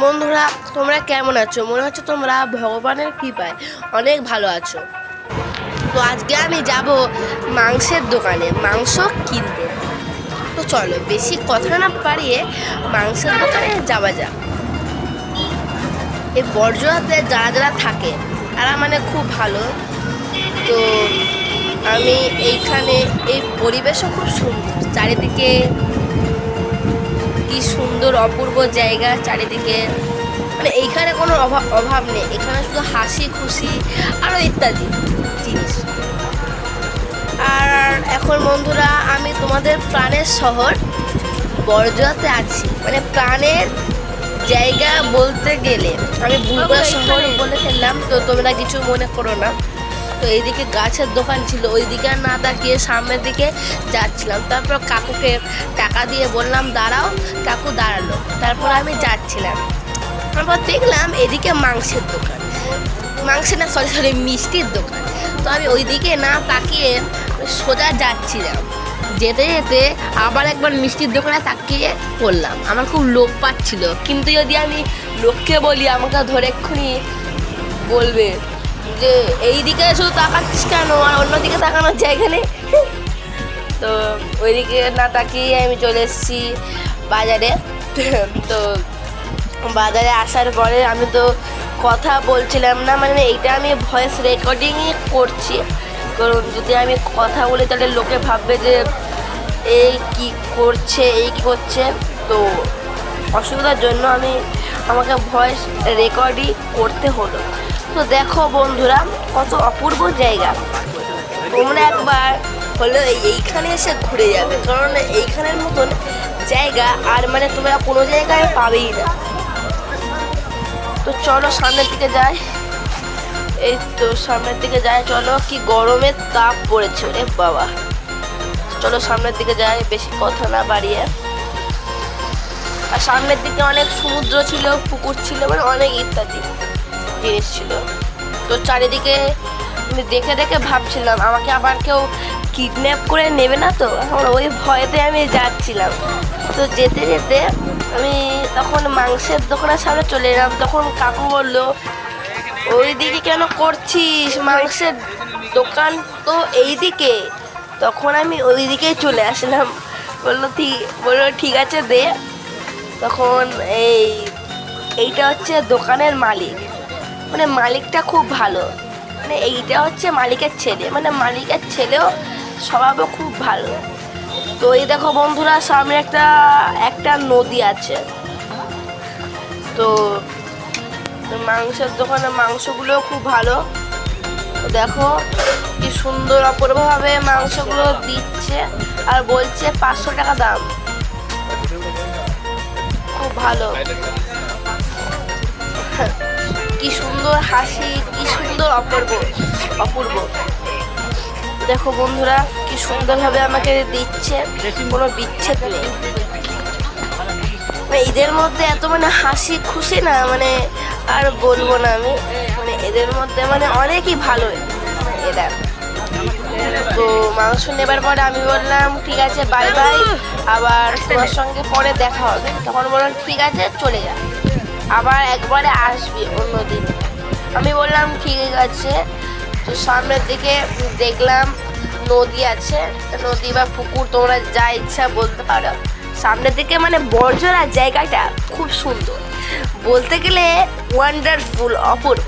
বন্ধুরা, তোমরা কেমন আছো? মনে হচ্ছে তোমরা ভগবানের কৃপায় অনেক ভালো আছো। তো আজকে আমি যাব মাংসের দোকানে মাংস কিনতে। তো চলো বেশি কথা না পারিয়ে মাংসের দোকানে যাওয়া যাক। এই বর্জরাতে যারা যারা থাকে তারা মানে খুব ভালো। তো আমি এইখানে এই পরিবেশও খুব সুন্দর, চারিদিকে কি সুন্দর অপূর্ব জায়গা চারিদিকে, মানে এইখানে কোনো অভাব নেই। এখানে শুধু হাসি খুশি আরও ইত্যাদি জিনিস। আর এখন বন্ধুরা আমি তোমাদের প্রাণের শহর বড়জোড়াতে আছি, মানে প্রাণের জায়গা বলতে গেলে আমি বুলবুলা শহর বলে ফেললাম, তো তোমরা কিছু মনে করো না। তো এইদিকে গাছের দোকান ছিল, ওইদিকে না তাকিয়ে সামনের দিকে যাচ্ছিলাম। তারপর কাকুকে টাকা দিয়ে বললাম দাঁড়াও, কাকু দাঁড়ালো। তারপর আমি যাচ্ছিলাম, তারপর দেখলাম এদিকে মাংসের দোকান, মাংসের না সরি মিষ্টির দোকান। তো আমি ওইদিকে না তাকিয়ে সোজা যাচ্ছিলাম। যেতে যেতে আবার একবার মিষ্টির দোকানে তাকিয়ে পড়লাম। আমার খুব লোভ পাচ্ছিল, কিন্তু যদি আমি লোককে বলি আমাকে ধরে এক্ষুনি বলবে যে এই দিকে শুধু তাকাচ্ছিস কেন, আর অন্যদিকে তাকানোর জায়গা নেই। তো ওইদিকে না তাকিয়ে আমি চলে এসেছি বাজারে। তো বাজারে আসার পরে আমি তো কথা বলছিলাম না, মানে এইটা আমি ভয়েস রেকর্ডিংই করছি, কারণ যদি আমি কথা বলি তাহলে লোকে ভাববে যে এই কি করছে, এই কী করছে। তো অসুবিধার জন্য আমাকে ভয়েস রেকর্ডই করতে হলো। তো দেখো বন্ধুরা, কত অপূর্ব জায়গা। তোমরা একবার হলো এইখানে এসে ঘুরে যাবে, কারণ এইখানের মতন জায়গা আর মানে তোমরা কোনো জায়গায় পাবেই না। তো চলো সামনের দিকে যাই। এই তো সামনের দিকে যাই, চলো। কি গরমের তাপ পড়েছে রে বাবা। চলো সামনের দিকে যাই, বেশি কথা না বাড়িয়ে। আর সামনের দিকে অনেক সমুদ্র ছিল, পুকুর ছিল, মানে অনেক ইত্যাদি জিনিস ছিল। তো চারিদিকে আমি দেখে দেখে ভাবছিলাম আমাকে আবার কেউ কিডন্যাপ করে নেবে না তো, এখন ওই ভয়েতে আমি যাচ্ছিলাম। তো যেতে যেতে আমি তখন মাংসের দোকানের সামনে চলে এলাম। তখন কাকু বললো ওই দিকে কেন করছিস, মাংসের দোকান তো এই দিকে। তখন আমি ওই দিকেই চলে আসলাম। বললো ঠিক আছে দে। তখন এইটা হচ্ছে দোকানের মালিক, মানে মালিকটা খুব ভালো, মানে এইটা হচ্ছে মালিকের ছেলে, মানে মালিকের ছেলেও স্বভাবও খুব ভালো। তো এই দেখো বন্ধুরা, সামনে একটা নদী আছে। তো মাংসের দোকানে মাংসগুলোও খুব ভালো। দেখো কি সুন্দর অপূর্বভাবে মাংসগুলো দিচ্ছে, আর বলছে 500 টাকা দাম। খুব ভালো, কি সুন্দর হাসি, কি সুন্দর অপূর্ব। দেখো বন্ধুরা কি সুন্দরভাবে আমাকে দিচ্ছে, কোনো বিচ্ছেদ নেই। এদের মধ্যে এত মানে হাসি খুশি না, মানে আর বলবো না আমি, মানে এদের মধ্যে মানে অনেকই ভালো এরা। তো মাংস নেবার পরে আমি বললাম ঠিক আছে বাই বাই, আবার তোমার সঙ্গে পরে দেখা হবে। তখন বললাম ঠিক আছে চলে যা, আবার একবারে আসবি অন্যদিন। আমি বললাম ঠিক আছে। তো সামনের দিকে দেখলাম নদী আছে, নদী বা পুকুর তোমরা যা ইচ্ছা বলতে পারো। সামনের দিকে মানে বড়জোড়া জায়গাটা খুব সুন্দর, বলতে গেলে ওয়ান্ডারফুল, অপূর্ব।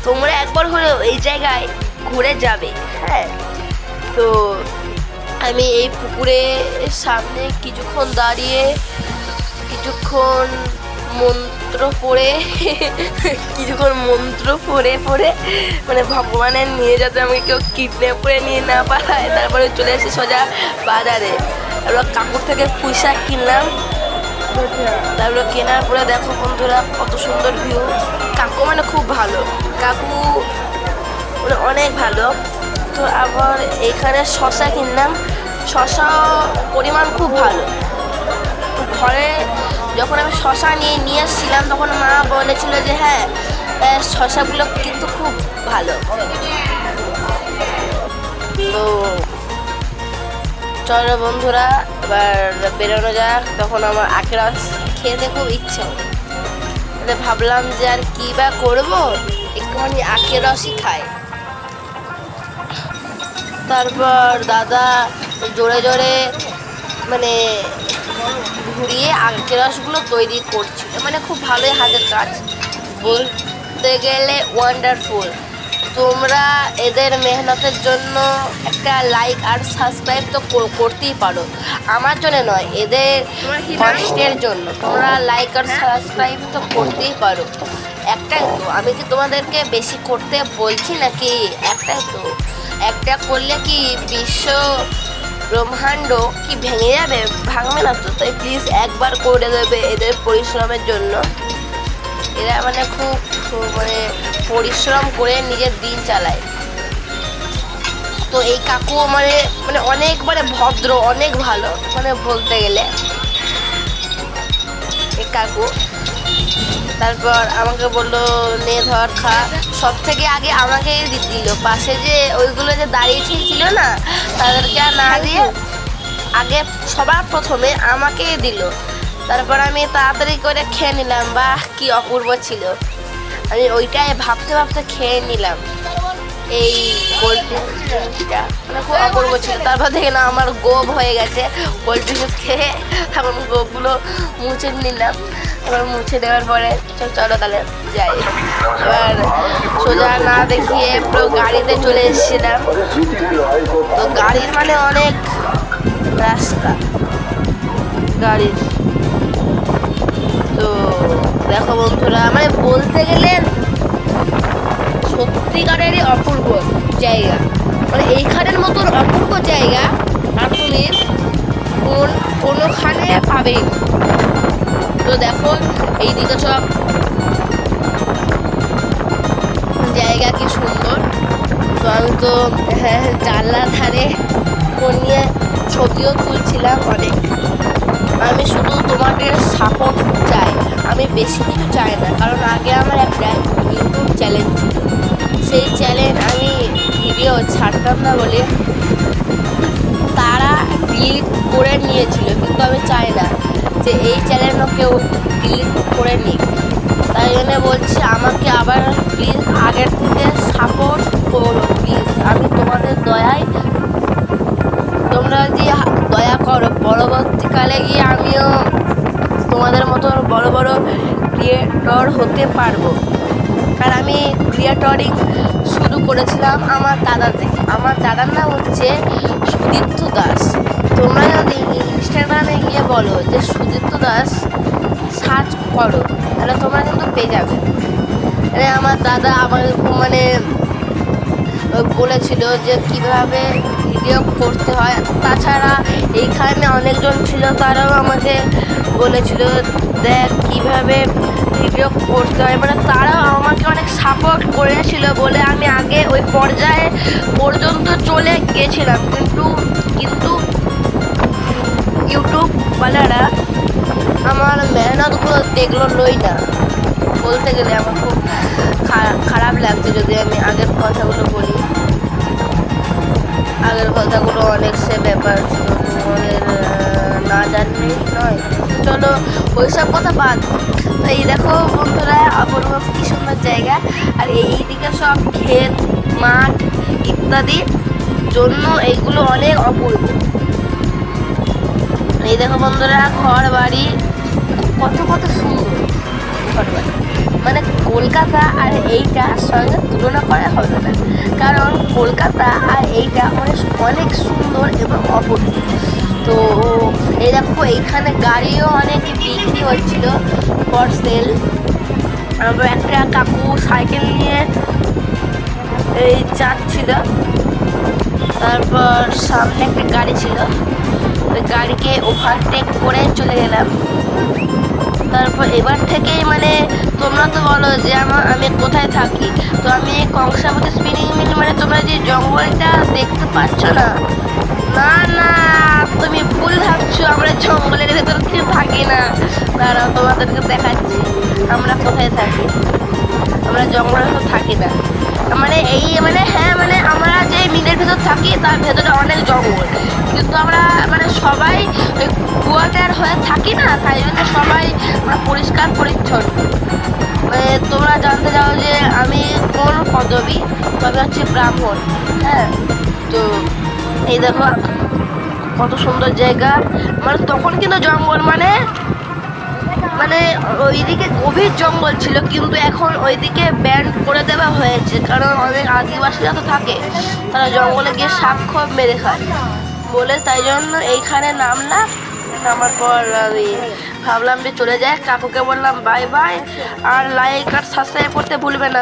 তোমরা একবার হলেও এই জায়গায় ঘুরে যাবে। হ্যাঁ, তো আমি এই পুকুরের সামনে কিছুক্ষণ দাঁড়িয়ে কিছুক্ষণ মন্ত্র পড়ে মানে ভগবানের নিয়ে যাতে আমাকে কেউ কিডন্যাপ করে নিয়ে না পালায়। তারপরে চলে এসে সোজা বাজারে, তারপর কাকুর থেকে পুঁইশাক কিনলাম। তারপরে কেনার পরে দেখো বন্ধুরা কত সুন্দর ভিউ। কাকু মানে খুব ভালো, কাকু মানে অনেক ভালো। তো আবার এখানে শশা কিনলাম, শশা পরিমাণ খুব ভালো। ঘরে যখন আমি শশা নিয়ে এসেছিলাম তখন মা বলেছিল যে হ্যাঁ শশাগুলো কিন্তু খুব ভালো। তো চলো বন্ধুরা এবার বেরোনো যাক। তখন আমার আখের রস খেতে খুব ইচ্ছে, তাই ভাবলাম যে আর কী বা করবো, একটুখানি আখের রসই খাই। তারপর দাদা জোরে জোরে মানে ঘুরিয়ে আখের রসগুলো তৈরি করছিল, মানে খুব ভালোই হাতের কাজ, বলতে গেলে ওয়ান্ডারফুল। তোমরা এদের মেহনতের জন্য একটা লাইক আর সাবস্ক্রাইব তো করতেই পারো, আমার জন্য নয়, এদের কষ্টের জন্য তোমরা লাইক আর সাবস্ক্রাইব তো করতেই পারো। একটাই তো, আমি কি তোমাদেরকে বেশি করতে বলছি নাকি? একটাই তো, একটা করলে কি বিশ্ব ব্রহ্মাণ্ড কি ভেঙে যাবে? ভাঙবে না তো, তাই প্লিজ একবার করে দেবে এদের পরিশ্রমের জন্য। এরা মানে খুব মানে পরিশ্রম করে নিজের দিন চালায়। তো এই কাকু মানে মানে অনেক মানে ভদ্র, অনেক ভালো, মানে বলতে গেলে এই কাকু। তারপর আমাকে বললো নে ধর খা, সব থেকে আগে আমাকে দিল। পাশে যে ওইগুলো যে দাঁড়িয়ে ছিল না, তাদেরকে আর না দিয়ে আগে সবার প্রথমে আমাকেই দিল। তারপর আমি তাড়াতাড়ি করে খেয়ে নিলাম। বাহ কি অপূর্ব ছিল, আমি ওইটাই ভাবতে ভাবতে খেয়ে নিলাম এই কোল্ড ড্রিঙ্কসটা, মানে খুব অপূর্ব ছিল। তারপর দেখে না আমার গোপ হয়ে গেছে কোল্ড ড্রিঙ্কস খেয়ে, এখন গোপগুলো মুছে নিলাম। এবার মুছে দেওয়ার পরে চলো তাহলে যাই। এবার সোজা না দেখিয়ে পুরো গাড়িতে চলে এসেছিলাম। তো গাড়ির মানে অনেক রাস্তা গাড়ির। তো দেখো বন্ধুরা, মানে বলতে গেলে সত্যিকারেরই অপূর্ব জায়গা, মানে এইখানের মতন অপূর্ব জায়গা আর তুমি কোনোখানে পাবে। তো দেখো এইদিকে সব জায়গা কি সুন্দর। তো আমি তো জানলার ধারে ফোন নিয়ে ছবিও তুলছিলাম অনেক। আমি শুধু তোমাদের সাপোর্ট চাই, আমি বেশি কিছু চাই না, কারণ আগে আমার একটা ইউটিউব চ্যানেল ছিল, সেই চ্যানেল আমি ভিডিও ছাড়তাম না বলে তারা ডিলিট করে নিয়েছিল, কিন্তু আমি চাই না যে এই চ্যানেলও কেউ ডিলিট করে নিক। তাই জন্য বলছি আমাকে আবার প্লিজ আগের থেকে সাপোর্ট করো প্লিজ। আমি তোমাদের দয়ায়, তোমরা যদি দয়া করো পরবর্তীকালে গিয়ে আমিও তোমাদের মতো বড় বড় ক্রিয়েটর হতে পারবো। আর আমি ক্রিয়েটরিং শুরু করেছিলাম আমার দাদার দেখে। আমার দাদার নাম হচ্ছে সুদীপ্ত দাস। তোমরা যদি ইনস্টাগ্রামে গিয়ে বলো যে সুদীপ্ত দাস সার্চ করো, তাহলে তোমরা কিন্তু পেয়ে যাবে। মানে আমার দাদা আমাকে মানে বলেছিল যে কীভাবে ভিডিও করতে হয়। তাছাড়া এইখানে অনেকজন ছিল, তারাও আমাকে বলেছিল দেখ কীভাবে ভিডিও করতে হয়, মানে তারাও আমাকে অনেক সাপোর্ট করেছিল বলে আমি আগে ওই পর্যায়ে পর্যন্ত চলে গেছিলাম। কিন্তু ইউটিউবওয়ালারা আমার মেহনতগুলো দেখলোই না। বলতে গেলে আমার খুব খারাপ লাগছে যদি আমি আগের কথাগুলো বলি। আগের কথাগুলো অনেক সে ব্যাপার ছিল, তোমাদের না জানলেই নয়। চলো ওইসব কথা বাদ। এই দেখো বন্ধুরা অপূর্ব কি সুন্দর জায়গা, আর এইদিকে সব ক্ষেত মাঠ ইত্যাদির জন্য এইগুলো অনেক অপূর্ব। এই দেখো বন্ধুরা ঘর বাড়ি কত কত সুন্দর ঘর বাড়ি, মানে কলকাতা আর এইটার সঙ্গে তুলনা করা হবে না, কারণ কলকাতা আর এইটা অনেক সুন্দর এবং অপূর্ব। তো এই দেখো এইখানে গাড়িও অনেক বিক্রি হচ্ছিল ফর সেল। আমরা একটা কাকু সাইকেল নিয়ে এই যাচ্ছিল, তারপর সামনে একটা গাড়ি ছিল, ওই গাড়িকে ওভারটেক করে চলে গেলাম। তারপর এবার থেকেই মানে তোমরা তো বলো যে আমি কোথায় থাকি, তো আমি কংসাবতী স্পিনিং মিল, মানে তোমরা যে জঙ্গলটা দেখতে পাচ্ছ না, না না তুমি ভুল ভাবছো, আমরা জঙ্গলের ভেতর কিছু থাকি না। দাঁড়াও তোমাদেরকে দেখাচ্ছি আমরা কোথায় থাকি। আমরা জঙ্গলের ভেতর থাকি না, মানে এই মানে হ্যাঁ মানে আমরা যে মিলের ভেতর থাকি তার ভেতরে অনেক জঙ্গল, কিন্তু আমরা মানে সবাই ওই কোয়ার্টার হয়ে থাকি না, তাই জন্য সবাই আমরা পরিষ্কার পরিচ্ছন্ন। তোমরা জানতে চাও যে আমি কোন পদবী, তবে হচ্ছে ব্রাহ্মণ। হ্যাঁ, তো এই দেখো কত সুন্দর জায়গা, মানে তখন কিন্তু জঙ্গল মানে মানে ওইদিকে গভীর জঙ্গল ছিল, কিন্তু এখন ওইদিকে ব্যান্ড করে দেওয়া হয়েছে, কারণ অনেক আদিবাসীরা তো থাকে, তারা জঙ্গলে গিয়ে সাপ খোপ মেরে খায় বলে, তাই জন্য এইখানে নামলাম। নামার পর আমি ভাবলাম যে চলে যায়, কাকুকে বললাম বাই বাই, আর লাইক আর সাবস্ক্রাইব করতে ভুলবে না।